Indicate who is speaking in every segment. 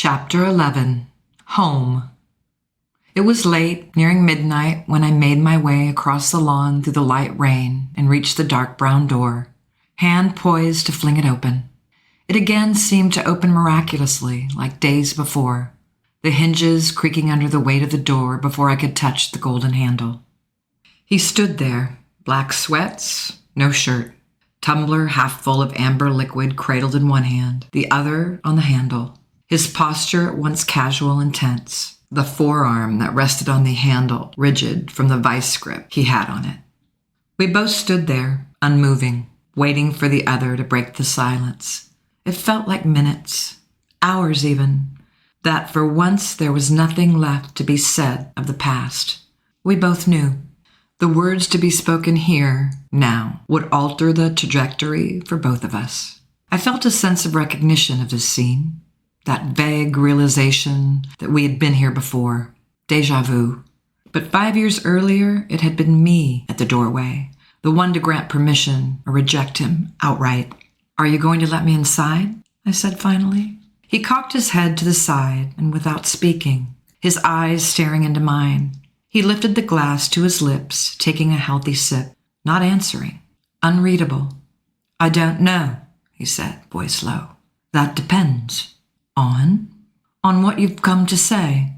Speaker 1: Chapter 11. Home. It was late, nearing midnight, when I made my way across the lawn through the light rain and reached the dark brown door, hand poised to fling it open. It again seemed to open miraculously, like days before, the hinges creaking under the weight of the door before I could touch the golden handle. He stood there, black sweats, no shirt, tumbler half full of amber liquid cradled in one hand, the other on the handle. His posture at once casual and tense, the forearm that rested on the handle rigid from the vice grip he had on it. We both stood there, unmoving, waiting for the other to break the silence. It felt like minutes, hours even, that for once there was nothing left to be said of the past. We both knew. The words to be spoken here, now, would alter the trajectory for both of us. I felt a sense of recognition of this scene. That vague realization that we had been here before. Déjà vu. But 5 years earlier, it had been me at the doorway, the one to grant permission or reject him outright. "Are you going to let me inside?" I said finally. He cocked his head to the side, and without speaking, his eyes staring into mine, he lifted the glass to his lips, taking a healthy sip, not answering. Unreadable. "I don't know," he said, voice low. "That depends." On what you've come to say."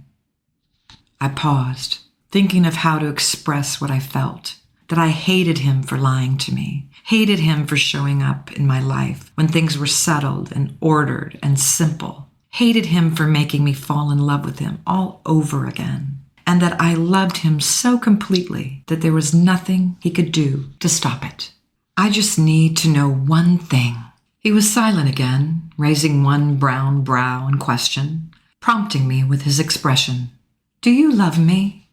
Speaker 1: I paused, thinking of how to express what I felt, that I hated him for lying to me, hated him for showing up in my life when things were settled and ordered and simple, hated him for making me fall in love with him all over again, and that I loved him so completely that there was nothing he could do to stop it. "I just need to know one thing." He was silent again, raising one brown brow in question, prompting me with his expression. "Do you love me?"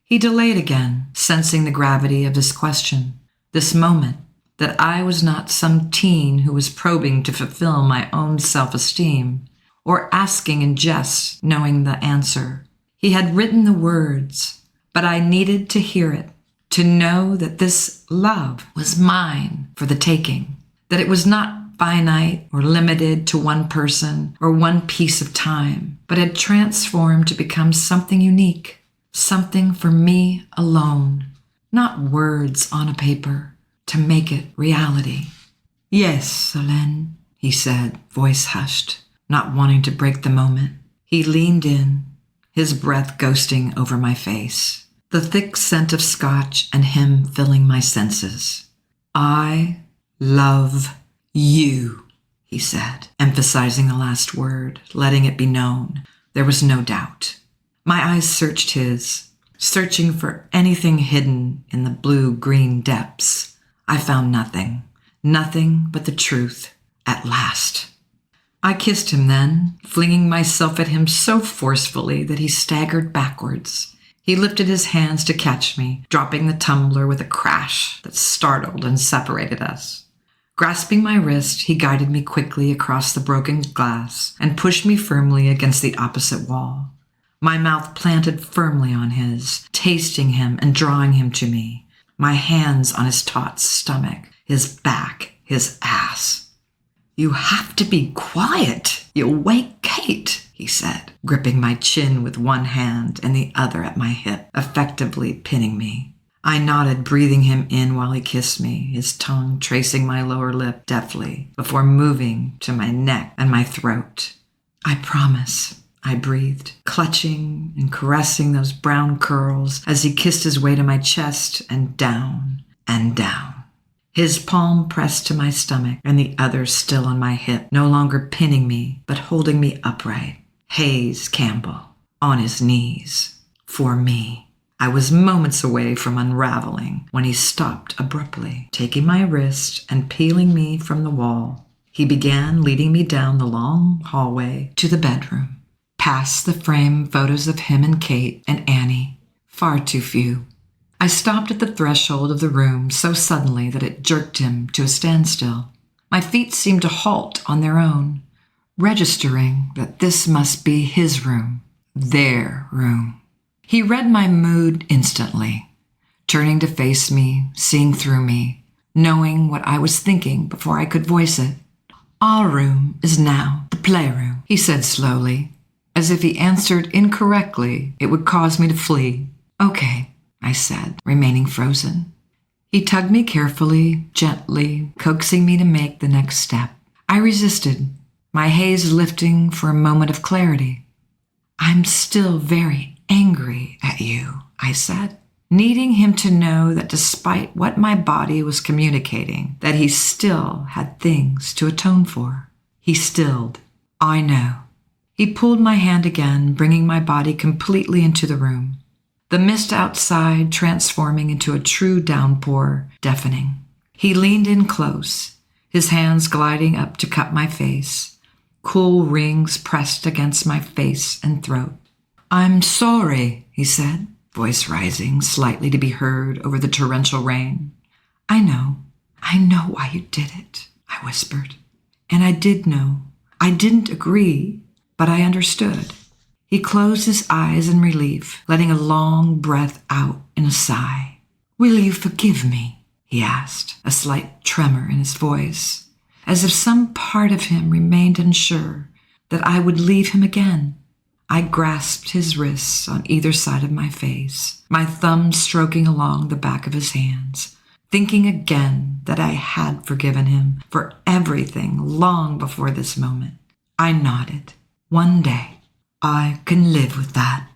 Speaker 1: He delayed again, sensing the gravity of his question, this moment, that I was not some teen who was probing to fulfill my own self-esteem, or asking in jest, knowing the answer. He had written the words, but I needed to hear it, to know that this love was mine for the taking, that it was not finite or limited to one person or one piece of time, but had transformed to become something unique, something for me alone, not words on a paper, to make it reality. "Yes, Hélène," he said, voice hushed, not wanting to break the moment. He leaned in, his breath ghosting over my face, the thick scent of scotch and him filling my senses. "I love you," he said, emphasizing the last word, letting it be known. There was no doubt. My eyes searched his, searching for anything hidden in the blue-green depths. I found nothing, nothing but the truth, at last. I kissed him then, flinging myself at him so forcefully that he staggered backwards. He lifted his hands to catch me, dropping the tumbler with a crash that startled and separated us. Grasping my wrist, he guided me quickly across the broken glass and pushed me firmly against the opposite wall. My mouth planted firmly on his, tasting him and drawing him to me, my hands on his taut stomach, his back, his ass. "You have to be quiet. You'll wake Kate," he said, gripping my chin with one hand and the other at my hip, effectively pinning me. I nodded, breathing him in while he kissed me, his tongue tracing my lower lip deftly before moving to my neck and my throat. "I promise," I breathed, clutching and caressing those brown curls as he kissed his way to my chest and down and down. His palm pressed to my stomach and the other still on my hip, no longer pinning me, but holding me upright. Hayes Campbell, on his knees, for me. I was moments away from unraveling when he stopped abruptly, taking my wrist and peeling me from the wall. He began leading me down the long hallway to the bedroom, past the framed photos of him and Kate and Annie. Far too few. I stopped at the threshold of the room so suddenly that it jerked him to a standstill. My feet seemed to halt on their own, registering that this must be his room, their room. He read my mood instantly, turning to face me, seeing through me, knowing what I was thinking before I could voice it. "Our room is now the playroom," he said slowly, as if he answered incorrectly, it would cause me to flee. "Okay," I said, remaining frozen. He tugged me carefully, gently, coaxing me to make the next step. I resisted, my haze lifting for a moment of clarity. "I'm still very angry at you," I said, needing him to know that despite what my body was communicating, that he still had things to atone for. He stilled. "I know." He pulled my hand again, bringing my body completely into the room. The mist outside transforming into a true downpour, deafening. He leaned in close, his hands gliding up to cup my face, cool rings pressed against my face and throat. "I'm sorry," he said, voice rising slightly to be heard over the torrential rain. I know why you did it," I whispered. And I did know. I didn't agree, but I understood. He closed his eyes in relief, letting a long breath out in a sigh. "Will you forgive me?" he asked, a slight tremor in his voice, as if some part of him remained unsure that I would leave him again. I grasped his wrists on either side of my face, my thumbs stroking along the back of his hands, thinking again that I had forgiven him for everything long before this moment. I nodded. One day, I can live with that.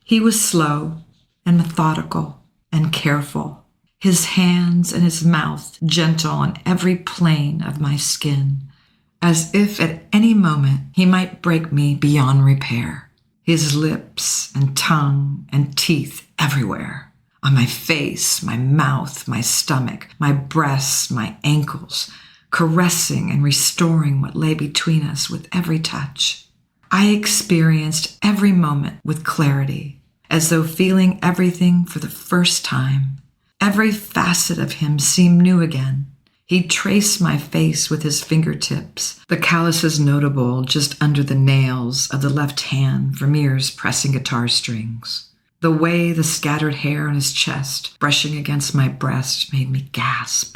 Speaker 1: He was slow and methodical and careful, his hands and his mouth gentle on every plane of my skin, as if at any moment he might break me beyond repair. His lips and tongue and teeth everywhere, on my face, my mouth, my stomach, my breasts, my ankles, caressing and restoring what lay between us with every touch. I experienced every moment with clarity, as though feeling everything for the first time. Every facet of him seemed new again. He traced my face with his fingertips, the calluses notable just under the nails of the left hand from years pressing guitar strings. The way the scattered hair on his chest, brushing against my breast, made me gasp.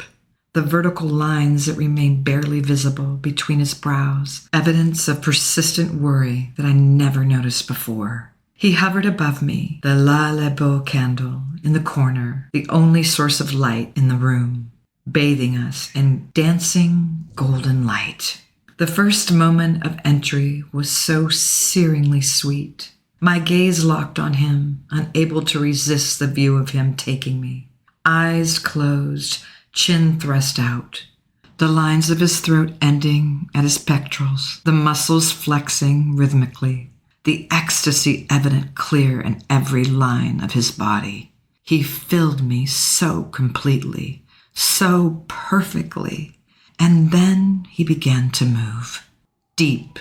Speaker 1: The vertical lines that remained barely visible between his brows, evidence of persistent worry that I never noticed before. He hovered above me, the La Le Beau candle in the corner, the only source of light in the room, bathing us in dancing golden light. The first moment of entry was so searingly sweet. My gaze locked on him, unable to resist the view of him taking me. Eyes closed, chin thrust out, the lines of his throat ending at his pectorals, the muscles flexing rhythmically, the ecstasy evident clear in every line of his body. He filled me so completely, so perfectly, and then he began to move, deep,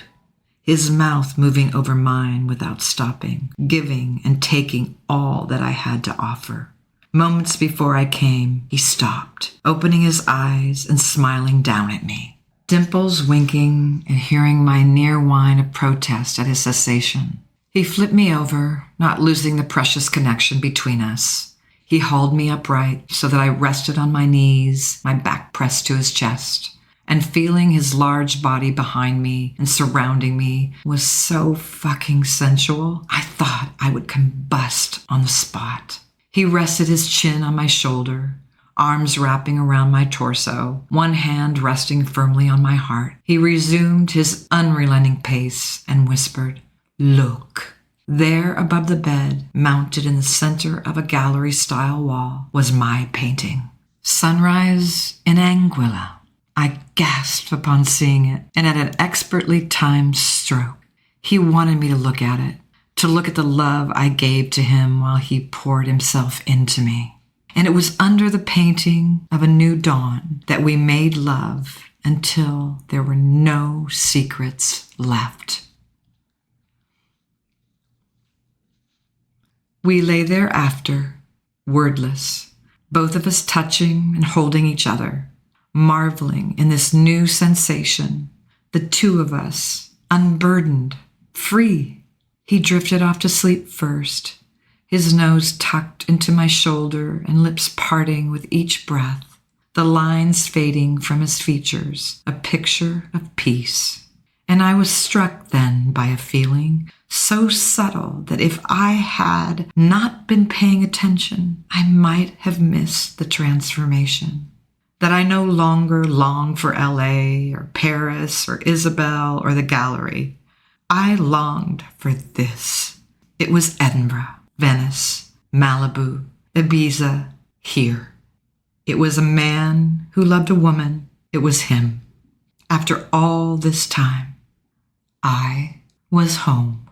Speaker 1: his mouth moving over mine without stopping, giving and taking all that I had to offer. Moments before I came, he stopped, opening his eyes and smiling down at me, dimples winking and hearing my near whine of protest at his cessation. He flipped me over, not losing the precious connection between us. He hauled me upright so that I rested on my knees, my back pressed to his chest, and feeling his large body behind me and surrounding me was so fucking sensual, I thought I would combust on the spot. He rested his chin on my shoulder, arms wrapping around my torso, one hand resting firmly on my heart. He resumed his unrelenting pace and whispered, "Look." There above the bed, mounted in the center of a gallery-style wall, was my painting. Sunrise in Anguilla. I gasped upon seeing it, and at an expertly timed stroke. He wanted me to look at it, to look at the love I gave to him while he poured himself into me. And it was under the painting of a new dawn that we made love until there were no secrets left. We lay there after, wordless, both of us touching and holding each other, marveling in this new sensation, the two of us, unburdened, free. He drifted off to sleep first, his nose tucked into my shoulder and lips parting with each breath, the lines fading from his features, a picture of peace. And I was struck then by a feeling so subtle that if I had not been paying attention, I might have missed the transformation. That I no longer long for LA or Paris or Isabel or the gallery. I longed for this. It was Edinburgh, Venice, Malibu, Ibiza, here. It was a man who loved a woman. It was him. After all this time, I was home.